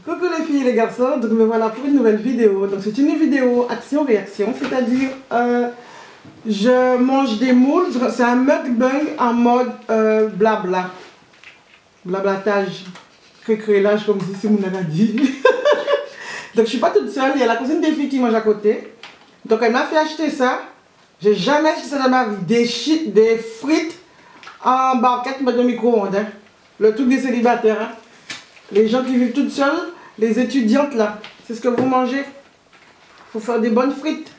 Coucou les filles et les garçons, donc me voilà pour une nouvelle vidéo. Donc c'est une vidéo action-réaction, c'est-à-dire je mange des moules, c'est un mukbang en mode blabla, blablatage, crécrélage comme si Simon avait dit. Donc je suis pas toute seule, il y a la cousine des filles qui mange à côté. Donc elle m'a fait acheter ça, j'ai jamais acheté ça dans ma vie, des frites en barquette de micro-ondes, hein. Le truc des célibataires, hein. Les gens qui vivent toutes seules, les étudiantes là, c'est ce que vous mangez. Il faut faire des bonnes frites.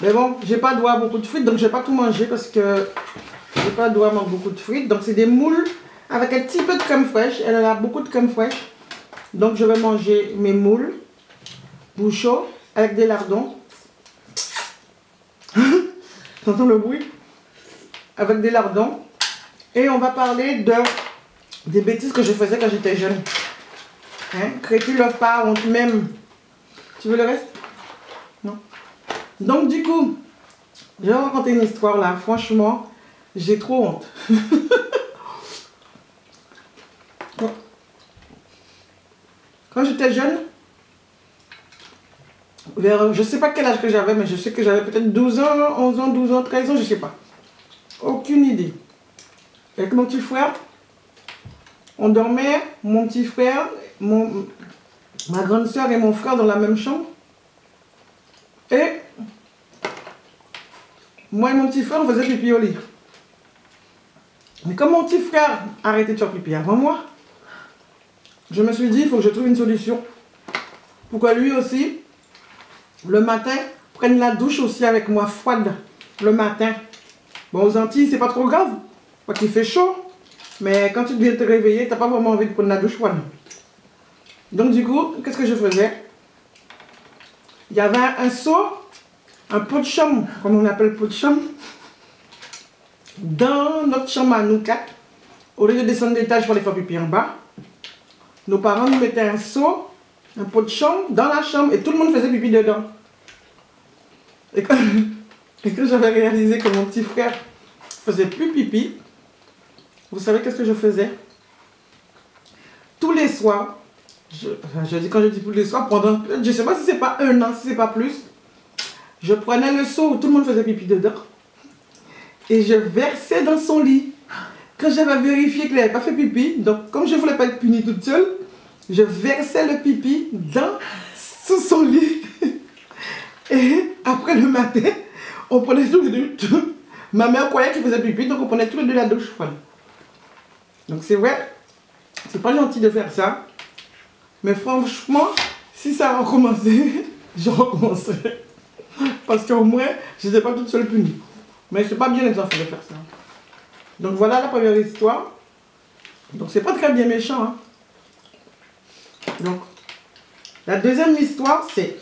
Mais bon, j'ai pas droit à beaucoup de frites, donc je vais pas tout manger parce que j'ai pas droit à manger beaucoup de frites. Donc c'est des moules avec un petit peu de crème fraîche. Elle a beaucoup de crème fraîche. Donc je vais manger mes moules, bouche chaud, avec des lardons. T'entends le bruit? Avec des lardons. Et on va parler des bêtises que je faisais quand j'étais jeune. Hein? Crépus le pas, honte même. Tu veux le reste? Non. Donc du coup, je vais raconter une histoire là. Franchement, j'ai trop honte. Quand j'étais jeune, vers, je sais pas quel âge que j'avais, mais je sais que j'avais peut-être 12 ans, 11 ans, 12 ans, 13 ans, je sais pas. Aucune idée. Avec mon petit frère, on dormait, mon petit frère, ma grande soeur et mon frère dans la même chambre. Et moi et mon petit frère, on faisait pipi au lit. Mais comme mon petit frère a arrêté de faire pipi avant moi, je me suis dit, il faut que je trouve une solution pour que lui aussi, le matin, prenne la douche aussi avec moi froide, le matin. Bon, aux Antilles, c'est pas trop grave, parce qu'il fait chaud. Mais quand tu viens te réveiller, t'as pas vraiment envie de prendre la douche froide. Donc du coup, qu'est-ce que je faisais? Il y avait un seau, un pot de chambre, comme on appelle pot de chambre, dans notre chambre à nous quatre. Au lieu de descendre d'étage pour aller faire pipi en bas, nos parents nous mettaient un seau, un pot de chambre, dans la chambre et tout le monde faisait pipi dedans. Et quand j'avais réalisé que mon petit frère faisait plus pipi, vous savez qu'est-ce que je faisais? Tous les soirs, quand je dis tous les soirs, pendant, je ne sais pas si c'est pas un an, si c'est pas plus, je prenais le seau où tout le monde faisait pipi dedans et je versais dans son lit. Quand j'avais vérifié qu'il n'avait pas fait pipi, donc comme je ne voulais pas être punie toute seule, je versais le pipi sous son lit. Et après le matin, on prenait tous les deux. Ma mère croyait qu'il faisait pipi, donc on prenait tous les deux la douche froide. Donc c'est vrai, c'est pas gentil de faire ça. Mais franchement, si ça recommençait, je recommencerais. Parce qu'au moins, je n'étais pas toute seule punie. Mais c'est pas bien les enfants de faire ça. Donc voilà la première histoire. Donc c'est pas très bien méchant, hein. Donc, la deuxième histoire, c'est...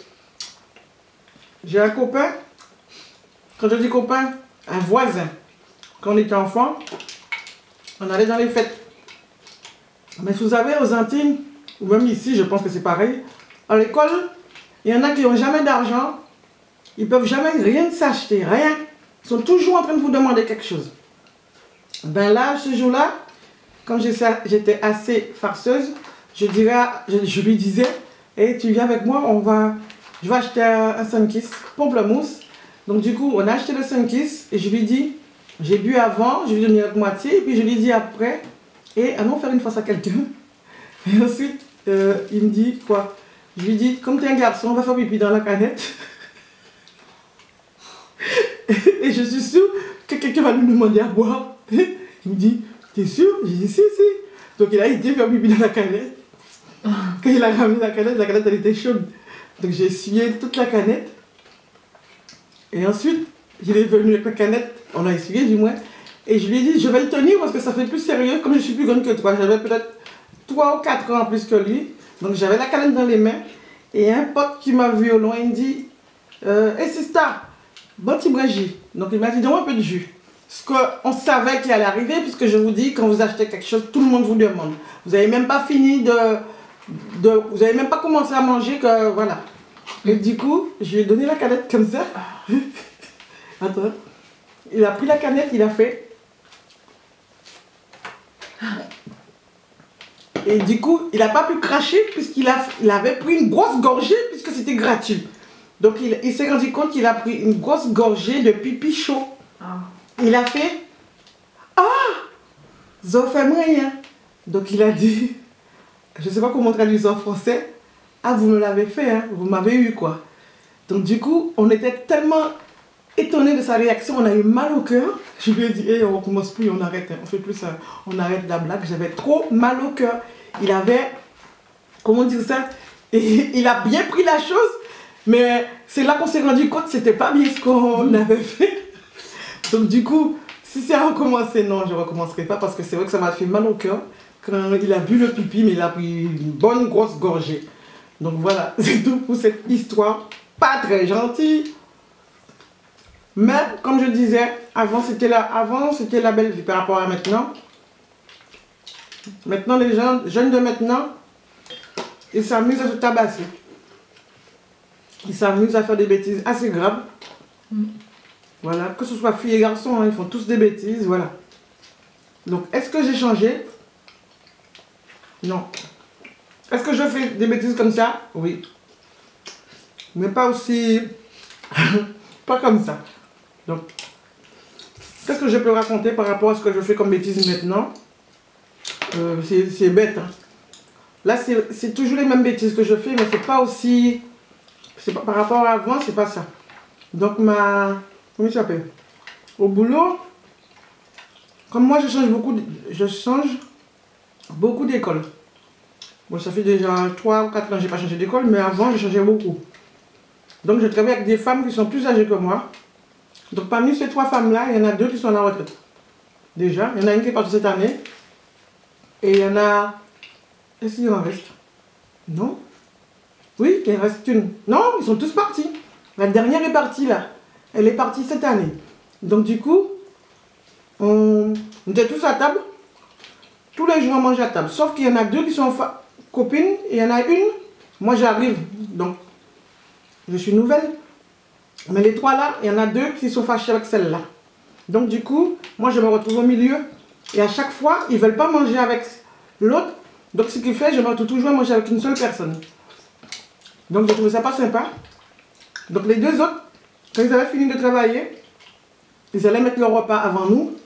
J'ai un copain, quand je dis copain, un voisin. Quand on était enfant, on allait dans les fêtes. Mais vous savez, aux Antilles, ou même ici, je pense que c'est pareil, à l'école, il y en a qui n'ont jamais d'argent, ils ne peuvent jamais rien s'acheter, rien. Ils sont toujours en train de vous demander quelque chose. Ben là, ce jour-là, quand j'étais assez farceuse, je lui disais, hey, tu viens avec moi, je vais acheter un Sunkist, pamplemousse. Donc du coup, on a acheté le Sunkist et je lui dis, j'ai bu avant, je lui ai donné la moitié, et puis je lui dis après, et allons faire une face à quelqu'un. Et ensuite, il me dit quoi? Je lui dis, comme tu es un garçon, on va faire pipi dans la canette. Et je suis sûre que quelqu'un va nous demander à boire. Il me dit, t'es sûr? J'ai dit, si, si. Donc il a été faire pipi dans la canette. Quand il a ramené la canette elle était chaude. Donc j'ai essuyé toute la canette. Et ensuite, il est venu avec la canette, on a essuyé du moins. Et je lui ai dit, je vais le tenir parce que ça fait plus sérieux, comme je suis plus grande que toi. J'avais peut-être 3 ou 4 ans en plus que lui. Donc j'avais la canette dans les mains. Et un pote qui m'a vu au loin, il me dit, hey sister, bon petit brégie. Donc il m'a dit, donne-moi un peu de jus. Ce qu'on savait qu'il allait arriver, puisque je vous dis, quand vous achetez quelque chose, tout le monde vous demande. Vous n'avez même pas fini vous n'avez même pas commencé à manger, que voilà. Et du coup, je lui ai donné la canette comme ça. Attends. Il a pris la canette, il a fait. Et du coup, il n'a pas pu cracher puisqu'il avait pris une grosse gorgée puisque c'était gratuit. Donc il s'est rendu compte qu'il a pris une grosse gorgée de pipi chaud. Ah. Il a fait « Ah, ça fait rien ». Donc il a dit, je ne sais pas comment traduire ça en français, « Ah, vous me l'avez fait, hein, vous m'avez eu quoi ». Donc du coup, on était tellement étonnés de sa réaction, on a eu mal au cœur. Je lui ai dit, hey, on recommence plus, on arrête, on fait plus ça, on arrête la blague. J'avais trop mal au cœur. Il avait, comment dire ça, et il a bien pris la chose, mais c'est là qu'on s'est rendu compte que c'était pas bien ce qu'on avait fait. Donc du coup, si c'est à recommencer, non, je ne recommencerai pas parce que c'est vrai que ça m'a fait mal au cœur quand il a bu le pipi, mais il a pris une bonne grosse gorgée. Donc voilà, c'est tout pour cette histoire. Pas très gentille. Mais comme je disais, avant c'était la belle vie par rapport à maintenant. Maintenant les jeunes de maintenant, ils s'amusent à se tabasser. Ils s'amusent à faire des bêtises assez graves. Voilà, que ce soit filles et garçons, hein, ils font tous des bêtises, voilà. Donc est-ce que j'ai changé? Non. Est-ce que je fais des bêtises comme ça? Oui. Mais pas aussi... pas comme ça. Donc, qu'est-ce que je peux raconter par rapport à ce que je fais comme bêtises maintenant? C'est bête. Hein. Là, c'est toujours les mêmes bêtises que je fais, mais c'est pas aussi... par rapport à avant, c'est pas ça. Donc, comment ça s'appelle? Au boulot, comme moi, je change beaucoup d'école. Bon, ça fait déjà 3 ou 4 ans que je n'ai pas changé d'école, mais avant, je changeais beaucoup. Donc, je travaille avec des femmes qui sont plus âgées que moi. Donc, parmi ces 3 femmes-là, il y en a 2 qui sont à la retraite. Déjà, il y en a une qui est partie cette année. Et il y en a... Est-ce qu'il en reste? Non? Oui, il en reste une. Non, ils sont tous partis. La dernière est partie, là. Elle est partie cette année. Donc, du coup, on était tous à table. Tous les jours, on mange à table. Sauf qu'il y en a 2 qui sont copines. Et il y en a une, moi j'arrive. Donc, je suis nouvelle. Mais les 3 là, il y en a 2 qui sont fâchés avec celle-là. Donc du coup, moi je me retrouve au milieu. Et à chaque fois, ils ne veulent pas manger avec l'autre. Donc ce qui fait, je me retrouve toujours à manger avec une seule personne. Donc je trouve ça pas sympa. Donc les 2 autres, quand ils avaient fini de travailler, ils allaient mettre leur repas avant nous.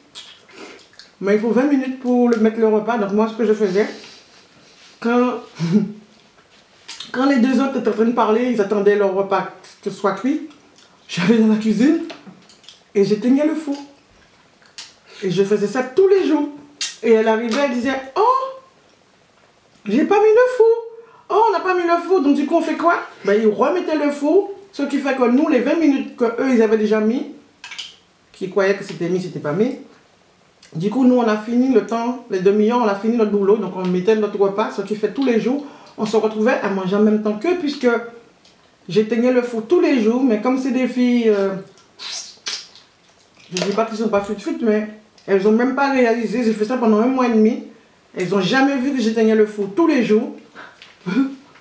Mais il faut 20 minutes pour mettre le repas. Donc moi ce que je faisais, quand les 2 autres étaient en train de parler, ils attendaient leur repas que ce soit cuit. J'allais dans la cuisine et j'éteignais le four. Et je faisais ça tous les jours. Et elle arrivait, elle disait, oh, j'ai pas mis le four. Oh, on n'a pas mis le four. Donc du coup, on fait quoi? Ben, ils remettaient le four. Ce qui fait que nous, les 20 minutes qu'eux, ils avaient déjà mis, qui croyaient que c'était mis, c'était pas mis. Du coup, nous, on a fini le temps, les demi-heures, on a fini notre boulot. Donc on mettait notre repas, ce qui fait tous les jours. On se retrouvait à manger en même temps qu'eux, puisque j'éteignais le four tous les jours. Mais comme c'est des filles, je ne dis pas qu'elles ne sont pas fut-fut, mais elles n'ont même pas réalisé. J'ai fait ça pendant 1 mois et demi. Elles n'ont jamais vu que j'éteignais le four tous les jours.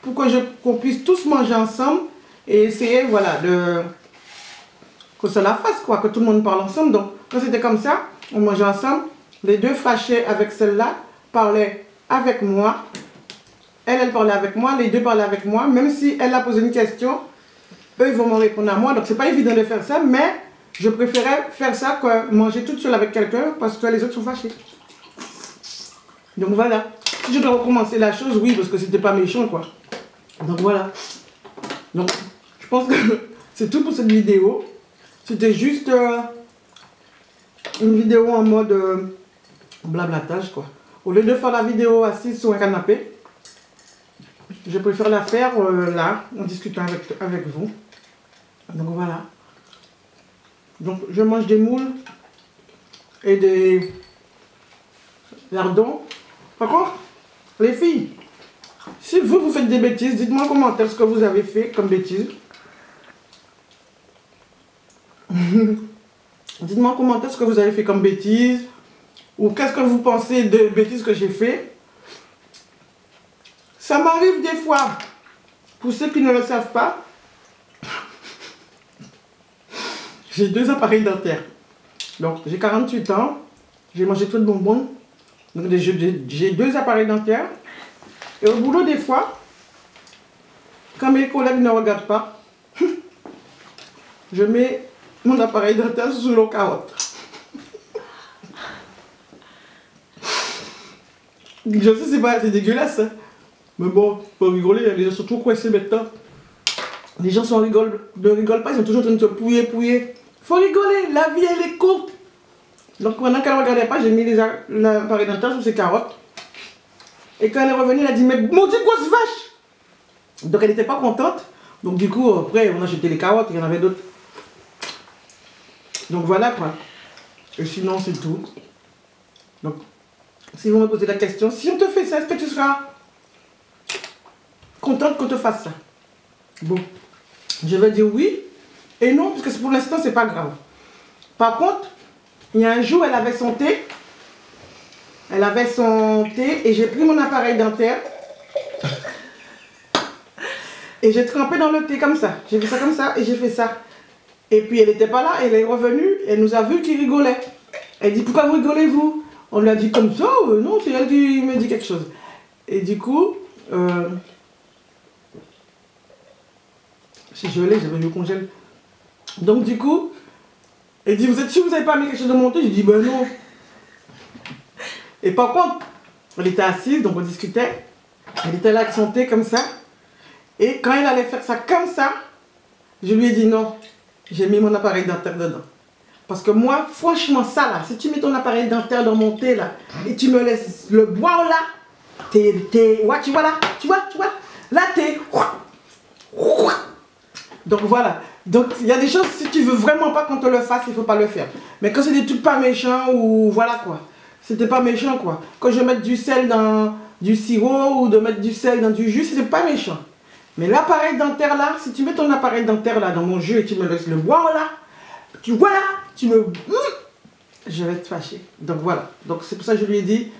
Pour qu'on puisse tous manger ensemble. Et essayer, voilà, que ça la fasse, quoi, que tout le monde parle ensemble. Donc, quand c'était comme ça, on mangeait ensemble. Les 2 fâchés avec celle-là parlaient avec moi. Elle parlait avec moi, les 2 parlaient avec moi. Même si elle a posé une question, eux, ils vont me répondre à moi. Donc, c'est pas évident de faire ça, mais je préférais faire ça que manger toute seule avec quelqu'un parce que les autres sont fâchés. Donc, voilà. Si je dois recommencer la chose, oui, parce que c'était pas méchant, quoi. Donc, voilà. Donc, je pense que c'est tout pour cette vidéo. C'était juste une vidéo en mode blablatage, quoi. Au lieu de faire la vidéo assise sur un canapé, je préfère la faire là, en discutant avec vous. Donc voilà. Donc je mange des moules et des lardons. Par contre, les filles, si vous faites des bêtises, dites-moi en commentaire ce que vous avez fait comme bêtises. Dites-moi en commentaire ce que vous avez fait comme bêtises. Ou qu'est-ce que vous pensez de bêtises que j'ai fait. Ça m'arrive des fois, pour ceux qui ne le savent pas, j'ai 2 appareils dentaires. Donc j'ai 48 ans, j'ai mangé trop de bonbons. Donc j'ai 2 appareils dentaires. Et au boulot, des fois, quand mes collègues ne regardent pas, je mets mon appareil dentaire sous l'eau carotte. Je sais, c'est dégueulasse, hein. Mais bon, faut rigoler, les gens sont toujours coincés maintenant. Les gens ne rigolent pas, ils sont toujours en train de se pouiller. Faut rigoler, la vie elle est courte. Donc pendant qu'elle ne regardait pas, j'ai mis l'appareil dentaire sous ses carottes. Et quand elle est revenue, elle a dit, mais mon Dieu, grosse vache! Donc elle n'était pas contente. Donc du coup, après, on a jeté les carottes, il y en avait d'autres. Donc voilà quoi. Et sinon, c'est tout. Donc, si vous me posez la question, si on te fait ça, est-ce que tu seras contente qu'on te fasse ça? Bon, je vais dire oui et non, parce que pour l'instant, c'est pas grave. Par contre, il y a un jour, elle avait son thé. Elle avait son thé et j'ai pris mon appareil dentaire. Et j'ai trempé dans le thé comme ça. J'ai fait ça comme ça et j'ai fait ça. Et puis elle n'était pas là, elle est revenue, elle nous a vu qu'il rigolait. Elle dit, pourquoi vous rigolez vous? On lui a dit comme ça, non, c'est elle qui me dit quelque chose. Et du coup, c'est gelé, j'avais mis au congèle. Donc du coup, elle dit, vous êtes sûr que vous n'avez pas mis quelque chose de mon thé? J'ai dit, ben non. Et par contre, elle était assise, donc on discutait. Elle était là avec son thé comme ça. Et quand elle allait faire ça comme ça, je lui ai dit non. J'ai mis mon appareil dentaire dedans. Parce que moi, franchement, ça là, si tu mets ton appareil dentaire dans mon thé là, et tu me laisses le boire là, ouais, tu vois là, tu vois, là t'es... Donc voilà. Donc il y a des choses, si tu veux vraiment pas qu'on te le fasse, il faut pas le faire. Mais quand c'est des trucs pas méchants ou voilà quoi. C'était pas méchant quoi. Quand je mets du sel dans du sirop ou de mettre du sel dans du jus, c'était pas méchant. Mais l'appareil dentaire là, si tu mets ton appareil dentaire là dans mon jus et tu me laisses le boire là, tu vois là, tu me... Je vais te fâcher. Donc voilà. Donc c'est pour ça que je lui ai dit,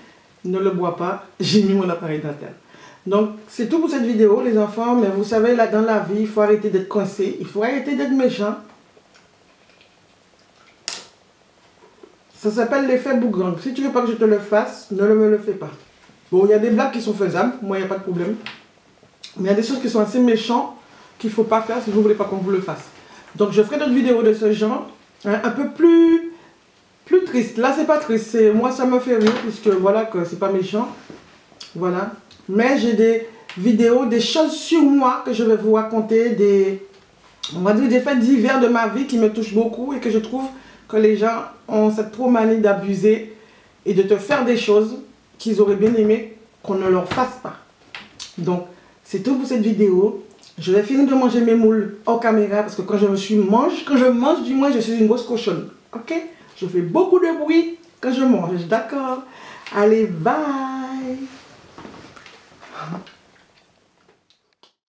ne le bois pas. J'ai mis mon appareil dentaire. Donc c'est tout pour cette vidéo les enfants. Mais vous savez là dans la vie, il faut arrêter d'être coincé. Il faut arrêter d'être méchant. Ça s'appelle l'effet boomerang. Si tu veux pas que je te le fasse, ne me le fais pas. Bon, il y a des blagues qui sont faisables. Moi, il n'y a pas de problème. Mais il y a des choses qui sont assez méchantes qu'il ne faut pas faire si vous ne voulez pas qu'on vous le fasse. Donc je ferai d'autres vidéos de ce genre, hein, un peu plus triste. Là c'est pas triste, moi ça me fait rire puisque voilà que c'est pas méchant. Voilà. Mais j'ai des vidéos, des choses sur moi que je vais vous raconter, on va dire des faits divers de ma vie qui me touchent beaucoup et que je trouve que les gens ont cette trop manie d'abuser et de te faire des choses qu'ils auraient bien aimé qu'on ne leur fasse pas. Donc c'est tout pour cette vidéo. Je vais finir de manger mes moules hors caméra parce que quand je mange du moins, je suis une grosse cochonne. Ok? Je fais beaucoup de bruit quand je mange. D'accord? Allez, bye!